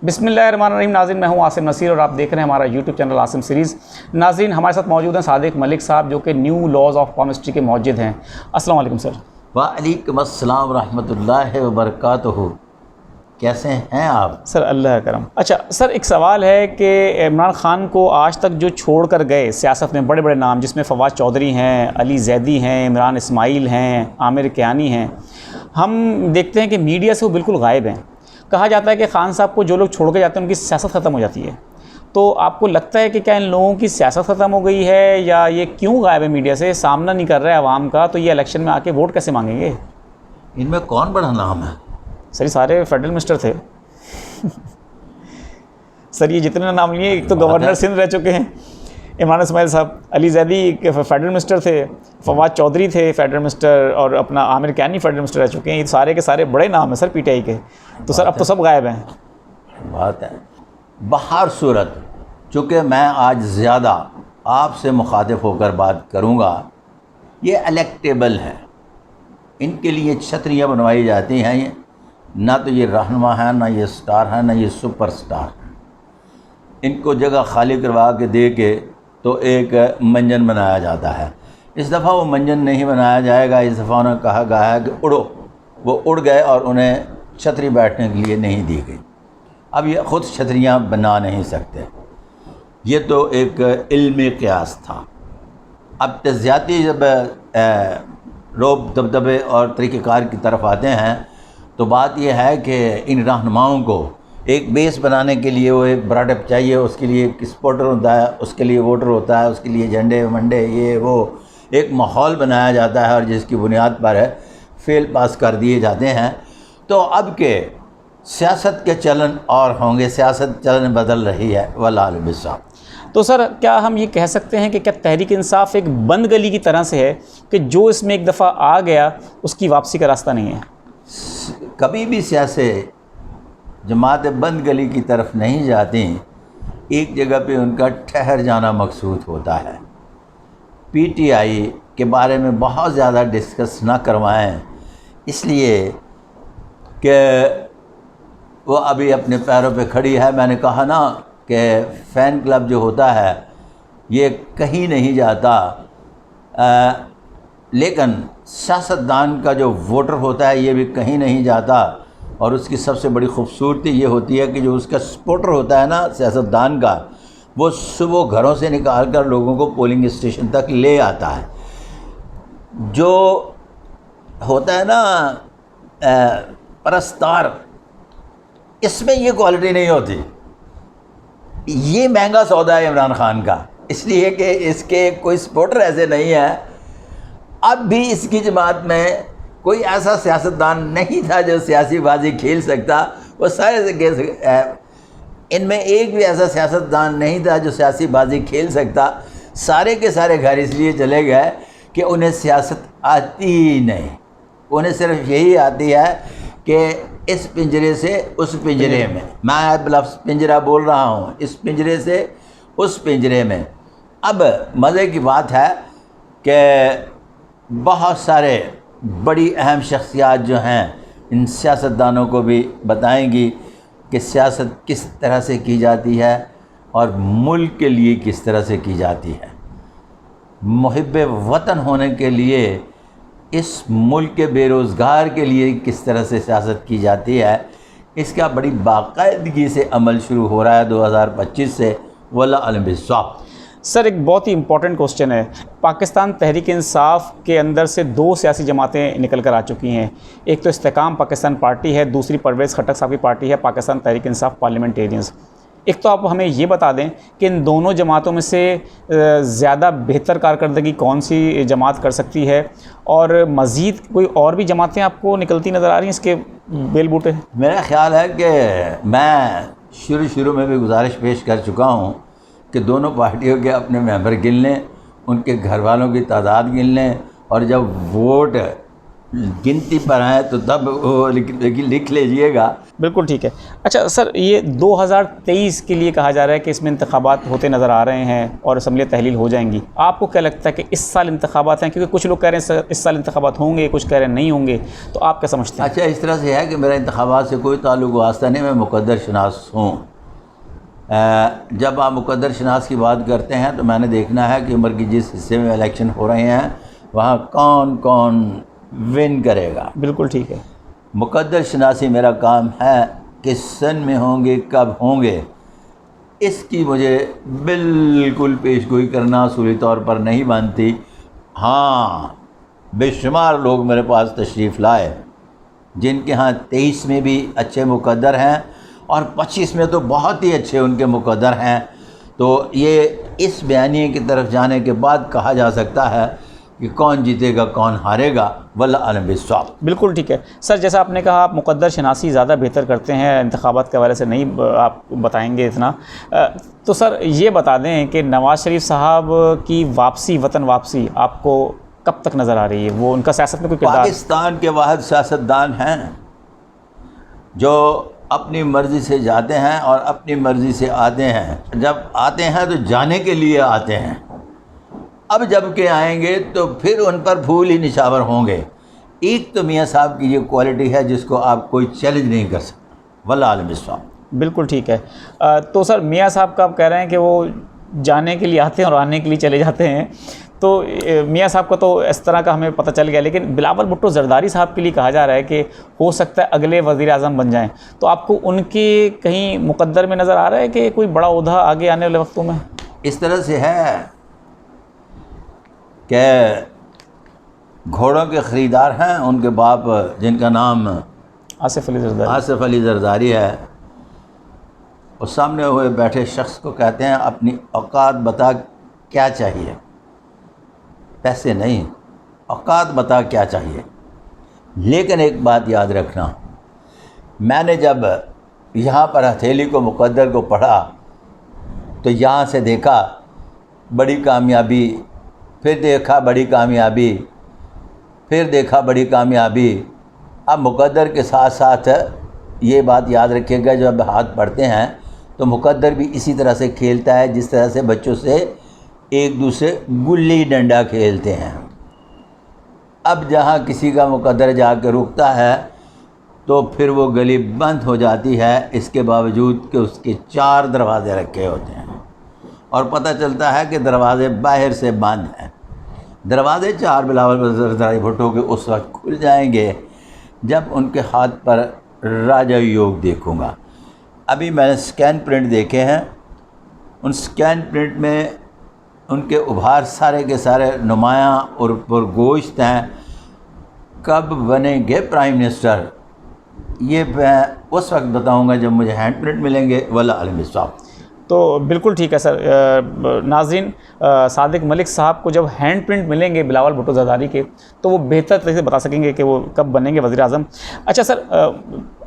بسم اللہ الرحمن الرحیم. ناظرین میں ہوں عاصم نصیر اور آپ دیکھ رہے ہیں ہمارا یوٹیوب چینل عاصم سیریز. ناظرین ہمارے ساتھ موجود ہیں صادق ملک صاحب جو کہ نیو لاز آف پالمسٹری کے موجد ہیں. السلام علیکم سر. وعلیکم السلام ورحمۃ اللہ وبرکاتہ. کیسے ہیں آپ؟ سر اللہ کرم. اچھا سر، ایک سوال ہے کہ عمران خان کو آج تک جو چھوڑ کر گئے سیاست میں بڑے بڑے نام، جس میں فواد چودھری ہیں، علی زیدی ہیں، عمران اسماعیل ہیں، عامر کیانی ہیں، ہم دیکھتے ہیں کہ میڈیا سے وہ بالکل غائب ہیں. کہا جاتا ہے کہ خان صاحب کو جو لوگ چھوڑ کے جاتے ہیں ان کی سیاست ختم ہو جاتی ہے. تو آپ کو لگتا ہے کہ کیا ان لوگوں کی سیاست ختم ہو گئی ہے، یا یہ کیوں غائب ہے میڈیا سے، سامنا نہیں کر رہا ہے عوام کا، تو یہ الیکشن میں آ کے ووٹ کیسے مانگیں گے؟ ان میں کون بڑا نام ہے؟ سر یہ سارے فیڈرل منسٹر تھے. سر یہ جتنے نام لیے، ایک تو گورنر سندھ رہ چکے ہیں عمران اسماعیل صاحب، علی زیدی کے فیڈرل منسٹر تھے، فواد چودھری تھے فیڈرل منسٹر، اور اپنا عامر کیانی فیڈرل منسٹر رہ چکے ہیں. یہ سارے کے سارے بڑے نام ہیں سر پی ٹی آئی کے. تو سر اب تو سب غائب ہیں. بات ہے بہر صورت، چونکہ میں آج زیادہ آپ سے مخاطب ہو کر بات کروں گا، یہ الیکٹیبل ہے. ان کے لیے چھتریاں بنوائی جاتی ہیں. نہ تو یہ رہنما ہے، نہ یہ سٹار ہے، نہ یہ سپر سٹار ہے. ان کو جگہ خالی کروا کے دے کے تو ایک منجن بنایا جاتا ہے. اس دفعہ وہ منجن نہیں بنایا جائے گا. اس دفعہ انہیں کہا گیا ہے کہ اڑو. وہ اڑ گئے اور انہیں چھتری بیٹھنے کے لیے نہیں دی گئی. اب یہ خود چھتریاں بنا نہیں سکتے. یہ تو ایک علمی قیاس تھا. اب تجزیاتی جب روب دبدبے اور طریقہ کار کی طرف آتے ہیں تو بات یہ ہے کہ ان رہنماؤں کو ایک بیس بنانے کے لیے وہ ایک براڈپ چاہیے. اس کے لیے ایک سپورٹر ہوتا ہے، اس کے لیے ووٹر ہوتا ہے، اس کے لیے جھنڈے منڈے یہ وہ ایک ماحول بنایا جاتا ہے، اور جس کی بنیاد پر فیل پاس کر دیے جاتے ہیں. تو اب کے سیاست کے چلن اور ہوں گے، سیاست چلن بدل رہی ہے والعیاذ باللہ. تو سر کیا ہم یہ کہہ سکتے ہیں کہ کیا تحریک انصاف ایک بند گلی کی طرح سے ہے کہ جو اس میں ایک دفعہ آ گیا اس کی واپسی کا راستہ نہیں ہے؟ کبھی بھی سیاسی جماعتیں بند گلی کی طرف نہیں جاتی. ایک جگہ پہ ان کا ٹھہر جانا مقصود ہوتا ہے. پی ٹی آئی کے بارے میں بہت زیادہ ڈسکس نہ کروائیں، اس لیے کہ وہ ابھی اپنے پیروں پہ کھڑی ہے. میں نے کہا نا کہ فین کلب جو ہوتا ہے یہ کہیں نہیں جاتا، لیکن سیاستدان کا جو ووٹر ہوتا ہے یہ بھی کہیں نہیں جاتا. اور اس کی سب سے بڑی خوبصورتی یہ ہوتی ہے کہ جو اس کا سپورٹر ہوتا ہے نا سیاستدان کا، وہ صبح گھروں سے نکال کر لوگوں کو پولنگ اسٹیشن تک لے آتا ہے. جو ہوتا ہے نا پرستار، اس میں یہ کوالٹی نہیں ہوتی. یہ مہنگا سودا ہے عمران خان کا، اس لیے کہ اس کے کوئی سپورٹر ایسے نہیں ہے. اب بھی اس کی جماعت میں کوئی ایسا سیاستدان نہیں تھا جو سیاسی بازی کھیل سکتا. وہ سارے ان میں ایک بھی ایسا سیاستدان نہیں تھا جو سیاسی بازی کھیل سکتا. سارے کے سارے گھر اس لیے چلے گئے کہ انہیں سیاست آتی ہی نہیں. انہیں صرف یہی آتی ہے کہ اس پنجرے سے اس پنجرے میں، میں لفظ پنجرہ بول رہا ہوں، اس پنجرے سے اس پنجرے میں. اب مزے کی بات ہے کہ بہت سارے بڑی اہم شخصیات جو ہیں ان سیاستدانوں کو بھی بتائیں گی کہ سیاست کس طرح سے کی جاتی ہے اور ملک کے لیے کس طرح سے کی جاتی ہے. محب وطن ہونے کے لیے، اس ملک کے بے روزگار کے لیے کس طرح سے سیاست کی جاتی ہے. اس کا بڑی باقاعدگی سے عمل شروع ہو رہا ہے 2025 سے واللہ علم بالصواب. سر ایک بہت ہی امپورٹنٹ کوسچن ہے. پاکستان تحریک انصاف کے اندر سے دو سیاسی جماعتیں نکل کر آ چکی ہیں. ایک تو استحکام پاکستان پارٹی ہے، دوسری پرویز خٹک صاحب کی پارٹی ہے پاکستان تحریک انصاف پارلیمنٹیرینز. ایک تو آپ ہمیں یہ بتا دیں کہ ان دونوں جماعتوں میں سے زیادہ بہتر کارکردگی کون سی جماعت کر سکتی ہے، اور مزید کوئی اور بھی جماعتیں آپ کو نکلتی نظر آ رہی ہیں اس کے بیل بوٹے؟ میرا خیال ہے کہ میں شروع میں بھی گزارش پیش کر چکا ہوں کہ دونوں پارٹیوں کے اپنے ممبر گن لیں، ان کے گھر والوں کی تعداد گن لیں، اور جب ووٹ گنتی پر ہیں تو تب وہ لکھ لیجئے گا۔ بالکل ٹھیک ہے۔ اچھا سر، یہ 2023 کے لیے کہا جا رہا ہے کہ اس میں انتخابات ہوتے نظر آ رہے ہیں اور اسمبلیاں تحلیل ہو جائیں گی، آپ کو کیا لگتا ہے کہ اس سال انتخابات ہیں؟ کیونکہ کچھ لوگ کہہ رہے ہیں اس سال انتخابات ہوں گے، کچھ کہہ رہے ہیں نہیں ہوں گے، تو آپ کیا سمجھتے ہیں؟ اچھا، اس طرح سے ہے کہ میرا انتخابات سے کوئی تعلق واسطہ نہیں، میں مقدر شناس ہوں۔ جب آپ مقدر شناس کی بات کرتے ہیں تو میں نے دیکھنا ہے کہ عمر کی جس حصے میں الیکشن ہو رہے ہیں وہاں کون کون ون کرے گا۔ بالکل ٹھیک ہے۔ مقدر شناسی میرا کام ہے کہ سن میں ہوں گے، کب ہوں گے، اس کی مجھے بالکل پیش گوئی کرنا اصولی طور پر نہیں بنتی۔ ہاں، بے شمار لوگ میرے پاس تشریف لائے جن کے ہاں 23 میں بھی اچھے مقدر ہیں اور 25 میں تو بہت ہی اچھے ان کے مقدر ہیں، تو یہ اس بیانیے کی طرف جانے کے بعد کہا جا سکتا ہے کہ کون جیتے گا کون ہارے گا، واللہ اعلم بالصواب۔ بالکل ٹھیک ہے سر، جیسا آپ نے کہا آپ مقدر شناسی زیادہ بہتر کرتے ہیں، انتخابات کے حوالے سے نہیں آپ بتائیں گے اتنا، تو سر یہ بتا دیں کہ نواز شریف صاحب کی واپسی، وطن واپسی آپ کو کب تک نظر آ رہی ہے؟ وہ ان کا سیاست میں کوئی کردار؟ پاکستان کے واحد سیاستدان ہیں جو اپنی مرضی سے جاتے ہیں اور اپنی مرضی سے آتے ہیں۔ جب آتے ہیں تو جانے کے لیے آتے ہیں، اب جب کہ آئیں گے تو پھر ان پر پھول ہی نشاور ہوں گے۔ ایک تو میاں صاحب کی یہ کوالٹی ہے جس کو آپ کوئی چیلنج نہیں کر سکتا، واللہ عالم بالصواب۔ بالکل ٹھیک ہے۔ تو سر میاں صاحب کا آپ کہہ رہے ہیں کہ وہ جانے کے لیے آتے ہیں اور آنے کے لیے چلے جاتے ہیں، تو میاں صاحب کا تو اس طرح کا ہمیں پتہ چل گیا، لیکن بلاول بھٹو زرداری صاحب کے لیے کہا جا رہا ہے کہ ہو سکتا ہے اگلے وزیر اعظم بن جائیں، تو آپ کو ان کے کہیں مقدر میں نظر آ رہا ہے کہ کوئی بڑا عہدہ آگے آنے والے وقتوں میں؟ اس طرح سے ہے کہ گھوڑوں کے خریدار ہیں، ان کے باپ جن کا نام آصف علی زرداری ہے، اور سامنے ہوئے بیٹھے شخص کو کہتے ہیں اپنی اوقات بتا کیا چاہیے، پیسے نہیں، اوقات بتا کیا چاہیے۔ لیکن ایک بات یاد رکھنا، میں نے جب یہاں پر ہتھیلی کو مقدر کو پڑھا تو یہاں سے دیکھا بڑی کامیابی، پھر دیکھا بڑی کامیابی، پھر دیکھا بڑی کامیابی۔ اب مقدر کے ساتھ ساتھ یہ بات یاد رکھیے گا، جب ہاتھ پڑھتے ہیں تو مقدر بھی اسی طرح سے کھیلتا ہے جس طرح سے بچوں سے ایک دوسرے گلی ڈنڈا کھیلتے ہیں۔ اب جہاں کسی کا مقدر جا کے رکتا ہے تو پھر وہ گلی بند ہو جاتی ہے، اس کے باوجود کہ اس کے 4 دروازے رکھے ہوتے ہیں اور پتہ چلتا ہے کہ دروازے باہر سے بند ہیں۔ دروازے 4 بلاول زرداری بھٹو کے اس وقت کھل جائیں گے جب ان کے ہاتھ پر راجہ یوگ دیکھوں گا۔ ابھی میں نے سکین پرنٹ دیکھے ہیں، ان سکین پرنٹ میں ان کے ابھار سارے کے سارے نمایاں اور پرگوشت ہیں۔ کب بنیں گے پرائم منسٹر یہ میں اس وقت بتاؤں گا جب مجھے ہینڈ پرنٹ ملیں گے، واللہ عالم بالصواب۔ تو بالکل ٹھیک ہے سر۔ ناظرین، صادق ملک صاحب کو جب ہینڈ پرنٹ ملیں گے بلاول بھٹو زرداری کے تو وہ بہتر طریقے سے بتا سکیں گے کہ وہ کب بنیں گے وزیر اعظم۔ اچھا سر،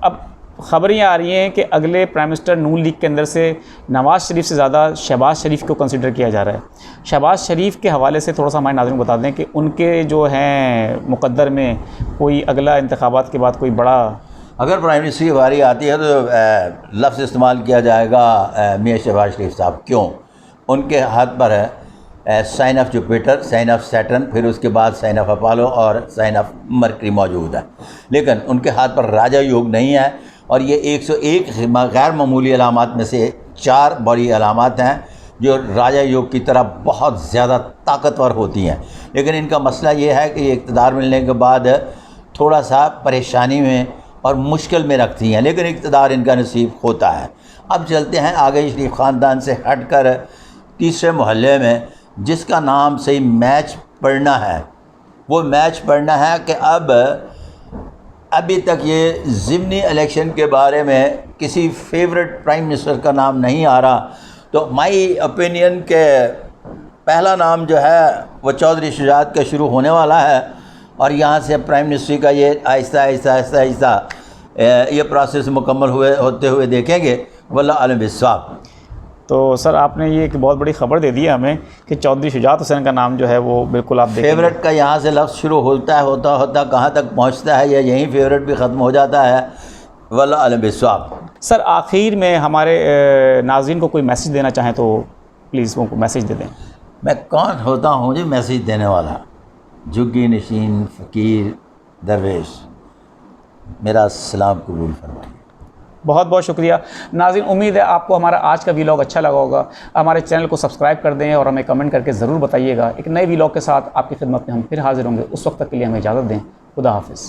اب خبریں آ رہی ہیں کہ اگلے پرائم منسٹر نون لیگ کے اندر سے نواز شریف سے زیادہ شہباز شریف کو کنسیڈر کیا جا رہا ہے۔ شہباز شریف کے حوالے سے تھوڑا سا ہمارے ناظرین کو بتا دیں کہ ان کے جو ہیں مقدر میں کوئی اگلا انتخابات کے بعد کوئی بڑا، اگر پرائم منسٹر کی باری آتی ہے تو لفظ استعمال کیا جائے گا میاں شہباز شریف صاحب۔ کیوں؟ ان کے ہاتھ پر ہے sign of Jupiter, sign of Saturn, پھر اس کے بعد سائن آف اپالو اور سائن آف مرکری موجود ہے، لیکن ان کے ہاتھ پر راجہ یوگ نہیں ہے، اور یہ 101 غیر معمولی علامات میں سے 4 بڑی علامات ہیں جو راجہ یوگ کی طرح بہت زیادہ طاقتور ہوتی ہیں، لیکن ان کا مسئلہ یہ ہے کہ یہ اقتدار ملنے کے بعد تھوڑا سا پریشانی میں اور مشکل میں رکھتی ہیں، لیکن اقتدار ان کا نصیب ہوتا ہے۔ اب چلتے ہیں آگے شریف خاندان سے ہٹ کر تیسرے محلے میں، جس کا نام صحیح میچ پڑھنا ہے۔ وہ میچ پڑھنا ہے کہ ابھی تک یہ ضمنی الیکشن کے بارے میں کسی فیورٹ پرائم منسٹر کا نام نہیں آ رہا، تو مائی اوپینین کے پہلا نام جو ہے وہ چودھری شجاعت کا شروع ہونے والا ہے، اور یہاں سے پرائم منسٹری کا یہ آہستہ آہستہ آہستہ آہستہ یہ پروسیس مکمل ہوتے ہوئے دیکھیں گے، واللہ عالم بالصواب۔ تو سر آپ نے یہ ایک بہت بڑی خبر دے دی ہے ہمیں کہ چودھری شجاعت حسین کا نام جو ہے وہ بالکل آپ دیکھیں فیورٹ کا یہاں سے لفظ شروع ہوتا کہاں تک پہنچتا ہے یا یہیں فیورٹ بھی ختم ہو جاتا ہے، واللہ اعلم بالصواب۔ سر آخر میں ہمارے ناظرین کو کوئی میسیج دینا چاہیں تو پلیز وہ میسیج دے دیں۔ میں کون ہوتا ہوں جی میسیج دینے والا؟ جھگی نشین فقیر درویش، میرا سلام قبول فرمائیے۔ بہت بہت شکریہ ناظرین، امید ہے آپ کو ہمارا آج کا ویلاگ اچھا لگا ہوگا۔ ہمارے چینل کو سبسکرائب کر دیں اور ہمیں کمنٹ کر کے ضرور بتائیے گا۔ ایک نئے ویلاگ کے ساتھ آپ کی خدمت میں ہم پھر حاضر ہوں گے، اس وقت تک کے لیے ہمیں اجازت دیں۔ خدا حافظ۔